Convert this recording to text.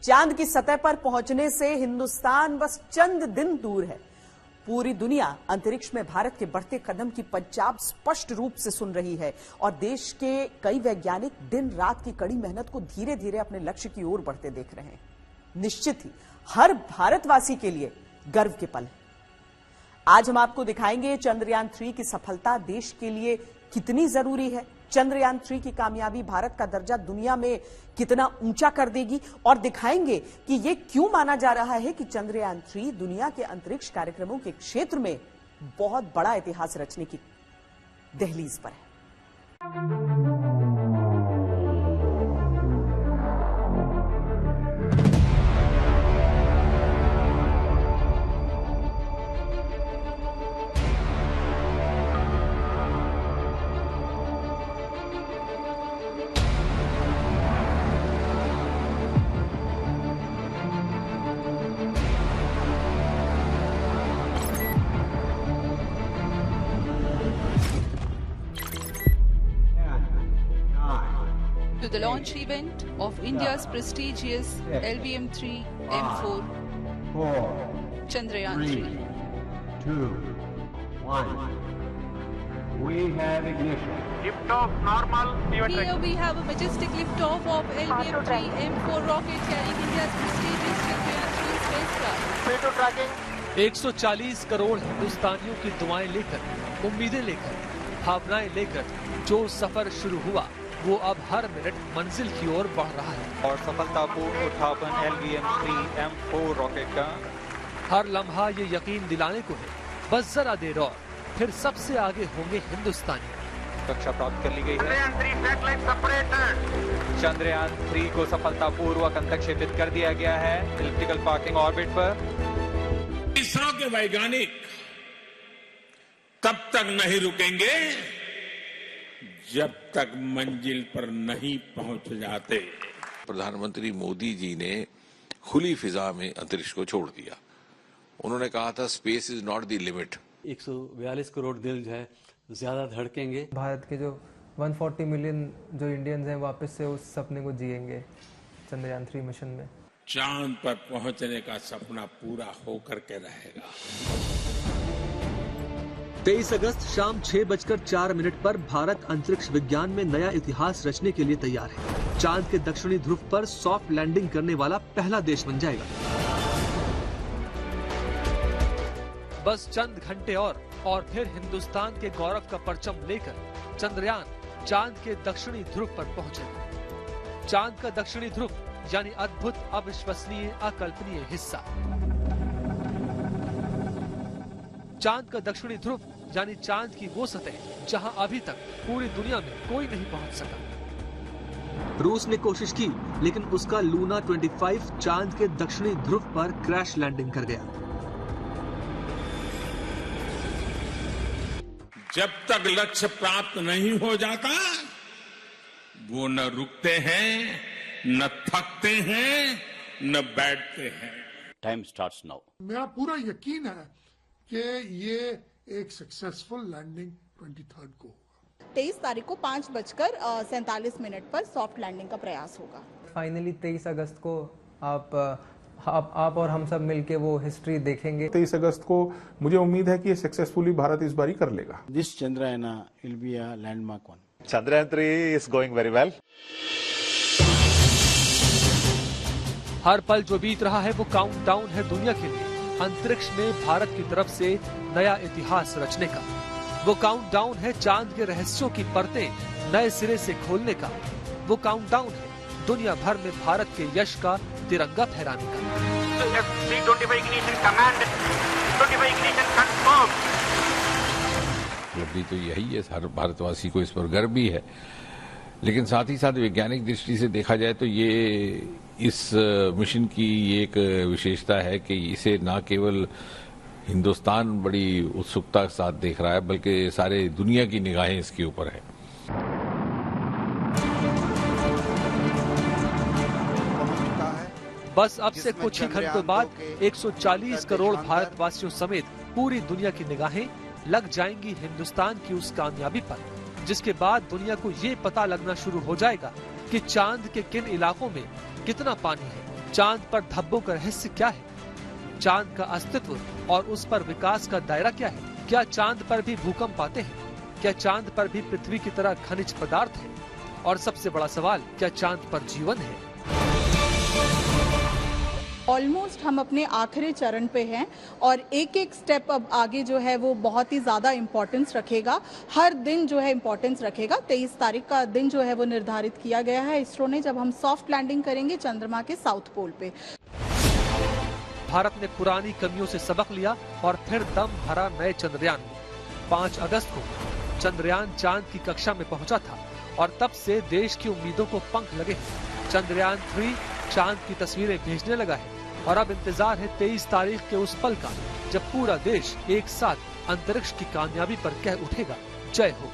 चांद की सतह पर पहुंचने से हिंदुस्तान बस चंद दिन दूर है। पूरी दुनिया अंतरिक्ष में भारत के बढ़ते कदम की पंचाब स्पष्ट रूप से सुन रही है और देश के कई वैज्ञानिक दिन रात की कड़ी मेहनत को धीरे धीरे अपने लक्ष्य की ओर बढ़ते देख रहे हैं। निश्चित ही हर भारतवासी के लिए गर्व के पल है। आज हम आपको दिखाएंगे चंद्रयान 3 की सफलता देश के लिए कितनी जरूरी है। चंद्रयान 3 की कामयाबी भारत का दर्जा दुनिया में कितना ऊंचा कर देगी और दिखाएंगे कि यह क्यों माना जा रहा है कि चंद्रयान 3 दुनिया के अंतरिक्ष कार्यक्रमों के क्षेत्र में बहुत बड़ा इतिहास रचने की दहलीज पर है। To the launch event of India's prestigious LVM-3 M4 Chandrayaan 3. 2, 1. We have ignition. Liftoff normal. Here we have a majestic liftoff of LVM-3 M4 rocket carrying India's prestigious Chandrayaan 3 spacecraft. P2 tracking. 140 crore हिंदुस्तानियों की दुआएं लेकर, उम्मीदें लेकर, भावनाएं लेकर जो सफर शुरू हुआ वो अब हर मिनट मंजिल की ओर बढ़ रहा है और सफलतापूर्ण उत्थापन LVM-3 M4 रॉकेट का हर लम्हा ये यकीन दिलाने को है बस जरा देर और फिर सबसे आगे होंगे हिंदुस्तानी। कक्षा प्राप्त कर ली गई है। Chandrayaan 3 satellite separated. चंद्रयान 3 को सफलतापूर्वक अंतरिक्षेपित कर दिया गया है इलिप्टिकल पार्किंग ऑर्बिट पर। इसरो के वैज्ञानिक तब तक नहीं रुकेंगे जब तक मंजिल पर नहीं पहुंच जाते। प्रधानमंत्री मोदी जी ने खुली फिजा में अंतरिक्ष को छोड़ दिया। उन्होंने कहा था space is not the limit. 142 crore दिल जो है ज्यादा धड़केंगे। भारत के जो 140 मिलियन जो इंडियंस हैं वापस से उस सपने को जिएंगे चंद्रयान 3 मिशन में। चांद पर पहुंचने का सपना पूरा होकर के रहेगा। 23 अगस्त शाम 6:04 पर भारत अंतरिक्ष विज्ञान में नया इतिहास रचने के लिए तैयार है। चांद के दक्षिणी ध्रुव पर सॉफ्ट लैंडिंग करने वाला पहला देश बन जाएगा। बस चंद घंटे और फिर हिंदुस्तान के गौरव का परचम लेकर चंद्रयान चांद के दक्षिणी ध्रुव पर पहुंचेगा। चांद का दक्षिणी ध्रुव यानी अद्भुत, अविश्वसनीय, अकल्पनीय हिस्सा। चांद का दक्षिणी ध्रुव यानी चांद की वो सतह जहां अभी तक पूरी दुनिया में कोई नहीं पहुंच सका। रूस ने कोशिश की लेकिन उसका लूना 25 चांद के दक्षिणी ध्रुव पर क्रैश लैंडिंग कर गया। जब तक लक्ष्य प्राप्त नहीं हो जाता वो न रुकते हैं, न थकते हैं, न बैठते हैं। Time starts now. मेरा पूरा यकीन है कि ये एक सक्सेसफुल लैंडिंग 23 को होगा। 23 तारीख को 5:47 पर सॉफ्ट लैंडिंग का प्रयास होगा। फाइनली 23 अगस्त को आप और हम सब मिलके वो हिस्ट्री देखेंगे। 23 अगस्त को मुझे उम्मीद है कि ये सक्सेसफुली भारत इस बारी कर लेगा। This Chandrayaan will be a landmark one. Chandrayaan 3 is going very well. हर पल जो बीत रहा है वो काउंटडाउन है दुनिया के लिए अंतरिक्ष में भारत की तरफ से नया इतिहास रचने का। वो काउंटडाउन है चांद के रहस्यों की परतें नए सिरे से खोलने का। वो काउंटडाउन है दुनिया भर में भारत के यश का तिरंगा फहराने का। उपलब्धि तो यही है, हर भारतवासी को इस पर गर्व भी है, लेकिन साथ ही साथ वैज्ञानिक दृष्टि से देखा जाए तो ये इस मिशन की एक विशेषता है कि इसे न केवल हिंदुस्तान बड़ी उत्सुकता के साथ देख रहा है बल्कि सारे दुनिया की निगाहें इसके ऊपर है। बस अब से कुछ ही घंटों बाद 140 करोड़ भारतवासियों समेत पूरी दुनिया की निगाहें लग जाएंगी हिंदुस्तान की उस कामयाबी पर, जिसके बाद दुनिया को ये पता लगना शुरू हो जाएगा कि चांद के किन इलाकों में कितना पानी है, चांद पर धब्बों का रहस्य क्या है? चांद का अस्तित्व और उस पर विकास का दायरा क्या है? क्या चांद पर भी भूकंप आते हैं? क्या चांद पर भी पृथ्वी की तरह खनिज पदार्थ है? और सबसे बड़ा सवाल, क्या चांद पर जीवन है? ऑलमोस्ट हम अपने आखिरी चरण पे हैं और एक एक स्टेप अब आगे जो है वो बहुत ही ज़्यादा इम्पोर्टेंस रखेगा। हर दिन जो है इम्पोर्टेंस रखेगा। 23 तारीख का दिन जो है वो निर्धारित किया गया है इसरो ने, जब हम सॉफ्ट लैंडिंग करेंगे चंद्रमा के साउथ पोल पे। भारत ने पुरानी कमियों से सबक लिया और फिर दम भरा नए चंद्रयान में। 5 अगस्त को चंद्रयान चांद की कक्षा में पहुंचा था और तब से देश की उम्मीदों को पंख लगे हैं। चंद्रयान 3 चांद की तस्वीरें भेजने लगा है और अब इंतजार है 23 तारीख के उस पल का जब पूरा देश एक साथ अंतरिक्ष की कामयाबी पर कह उठेगा, जय हो।